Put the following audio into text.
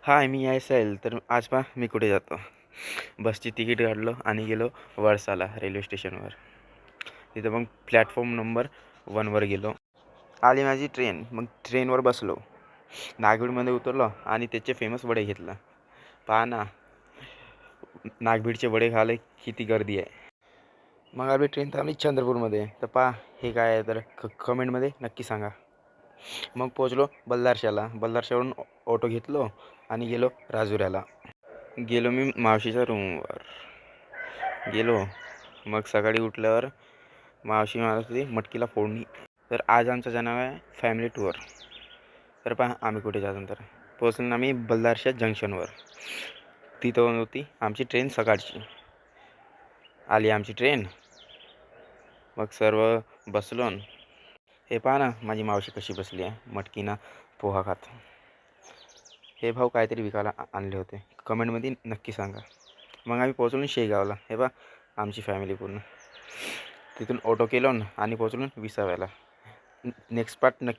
हाय, मी असेल तर आज पहा मी कुठे जातो. बसची तिकीट काढलं आणि गेलो वळसाला रेल्वे स्टेशनवर. तिथं मग प्लॅटफॉर्म नंबर 1वर गेलो. आली माझी ट्रेन. मग ट्रेनवर बसलो. नागभीडमध्ये उतरलो आणि त्याचे फेमस वडे घेतलं. पहा ना, नागभीडचे वडे खायला किती गर्दी आहे. मग आपली ट्रेन थांबली चंद्रपूरमध्ये. तर पहा हे काय आहे तर कमेंटमध्ये नक्की सांगा. मग पोचलो बल्लारशाला. बल्लारशावरून ऑटो घेतलो आणि गेलो राजुऱ्याला. गेलो मी मावशीच्या रूमवर गेलो. मग सकाळी उठल्यावर मावशी म्हणत होती मटकीला फोडणी. तर आज आमचं जाणार आहे फॅमिली टूर. तर पहा आम्ही कुठे जातो तर पोचलो आम्ही बल्लारशा जंक्शनवर. तिथं होती आमची ट्रेन सकाळची. आली आमची ट्रेन. मग सर्व बसलो. हे पहा ना माझी मावशी कशी बसली आहे मटकीना पोहा खात. हे भाऊ काहीतरी विकायला आणले होते. कमेंटमध्ये नक्की सांगा. मग आम्ही पोचलो शेगावला. हे पहा आमची फॅमिली पूर्ण. तिथून ऑटो केलो आणि पोचलो विसाव्याला. नेक्स्ट पार्ट नक्की